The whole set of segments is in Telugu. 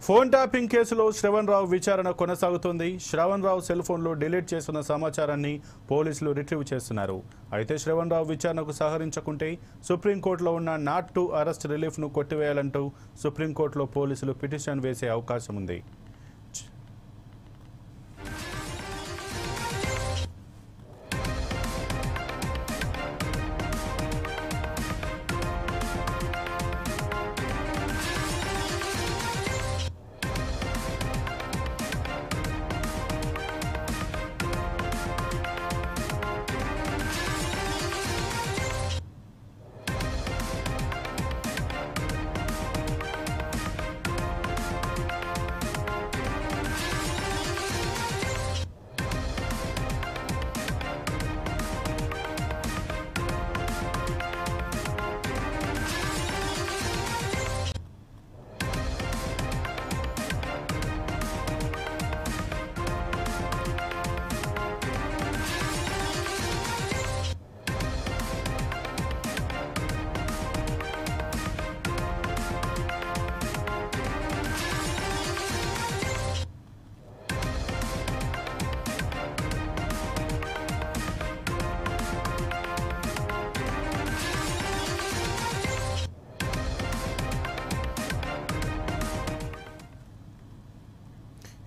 ఫోన్ ట్యాపింగ్ కేసులో శ్రవణ్ రావు విచారణ కొనసాగుతోంది. శ్రవణ్ రావు సెల్ ఫోన్లో డిలీట్ చేస్తున్న సమాచారాన్ని పోలీసులు రిట్రీవ్ చేస్తున్నారు. అయితే శ్రవణ్ రావు విచారణకు సహకరించకుంటే సుప్రీంకోర్టులో ఉన్న నాట్ టు అరెస్ట్ రిలీఫ్ను కొట్టివేయాలంటూ సుప్రీంకోర్టులో పోలీసులు పిటిషన్ వేసే అవకాశం ఉంది.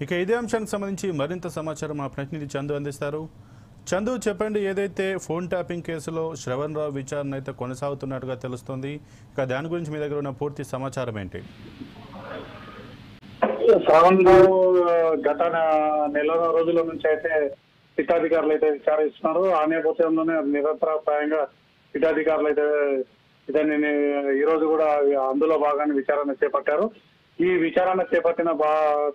ఇక ఇదే అంశానికి సంబంధించి మరింత సమాచారం మా ప్రతినిధి చందు అందిస్తారు. చందు, చెప్పండి, ఏదైతే ఫోన్ ట్యాపింగ్ కేసులో శ్రవణ్ రావు విచారణ అయితే కొనసాగుతున్నట్టుగా తెలుస్తుంది, ఇక దాని గురించి మీ దగ్గర ఉన్న పూర్తి సమాచారం ఏంటి? శ్రవణ్ రావు గత నెల రోజుల నుంచి అయితే సిట్టాధికారులు అయితే విచారిస్తున్నారు. ఆ నేపథ్యంలోనే నిరంతరాయంగా సిట్టాధికారులు అయితే ఇతన్ని ఈ రోజు కూడా అందులో భాగాన్ని విచారణ చేపట్టారు. ఈ విచారణ చేపట్టిన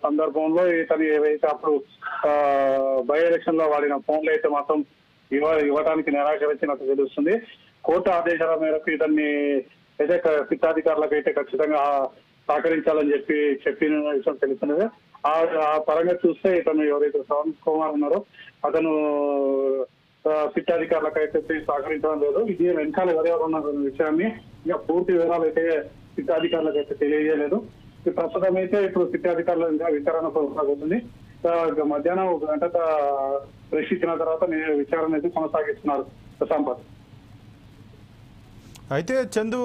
సందర్భంలో ఇతను ఏవైతే అప్పుడు బై ఎలక్షన్ లో వాడిన ఫోన్లు అయితే మాత్రం ఇవ్వడానికి నిరాకరించినట్టు తెలుస్తుంది. కోర్టు ఆదేశాల మేరకు ఇతన్ని అయితే సిట్టాధికారులకు అయితే ఖచ్చితంగా సహకరించాలని చెప్పిన విషయం తెలుస్తున్నది. ఆ పరంగా చూస్తే ఇతను ఎవరైతే శ్రవణ్ కుమార్ ఉన్నారో అతను సిట్టాధికారులకు అయితే సహకరించడం లేదు. ఇది వెనకాల ఎవరెవరు ఉన్న విషయాన్ని ఇంకా పూర్తి వివరాలు అయితే సిట్టాధికారులకు అయితే తెలియజేయలేదు. ప్రస్తుతం అయితే ఇప్పుడు సిట్టాధికారుల విచారణ కొనసాగుతుంది. మధ్యాహ్నం 1 గంట బ్రష్ ఇచ్చిన తర్వాత విచారణ అయితే కొనసాగిస్తున్నారు సంపత్. అయితే చందు,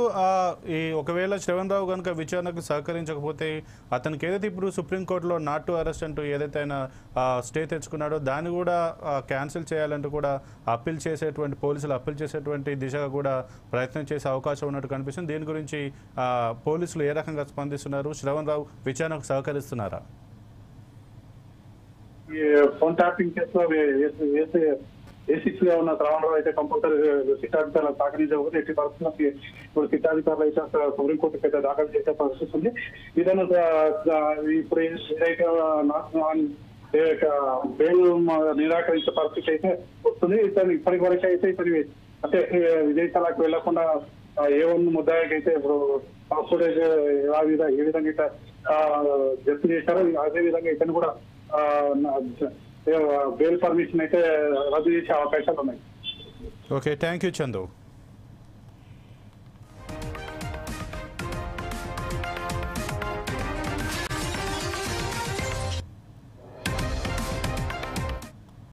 ఒకవేళ శ్రవణ్ రావు కనుక విచారణకు సహకరించకపోతే అతనికి ఏదైతే ఇప్పుడు సుప్రీంకోర్టులో నాట్ టు అరెస్ట్ అంటూ ఏదైతే ఆయన స్టే తెచ్చుకున్నాడో దాన్ని కూడా క్యాన్సిల్ చేయాలంటూ కూడా పోలీసులు అప్పీల్ చేసేటువంటి దిశగా కూడా ప్రయత్నం చేసే అవకాశం ఉన్నట్టు కనిపిస్తుంది. దీని గురించి పోలీసులు ఏ రకంగా స్పందిస్తున్నారు? శ్రవణ్ రావు విచారణకు సహకరిస్తున్నారా? ఈ ఫోన్ ట్యాపింగ్ కేసులో ఏసీగా ఉన్న శ్రవణ్ రావు అయితే కంపల్సరీ సిట్టాధికారులు సహకరించకపోతే ఎట్టి పరిస్థితులకి ఇప్పుడు సిట్టాధికారులు అయితే సుప్రీంకోర్టుకి అయితే దాఖలు చేసే పరిస్థితి ఉంది. ఇతను ఇప్పుడు ఏదైతే బెయిల్ నిరాకరించే పరిస్థితి అయితే వస్తుంది. ఇతను ఇప్పటి వరకు అయితే ఇతని అంటే విదేశాలకు వెళ్లకుండా A1 ముద్దాయికి అయితే ఇప్పుడు ఫుటేజ్ ఏ విధంగా జప్తు చేశారో అదే విధంగా ఇతను కూడా బెయిల్ పర్మిషన్ అయితే రద్దు చేసే అవకాశాలు ఉన్నాయి. Okay, thank you Chandu.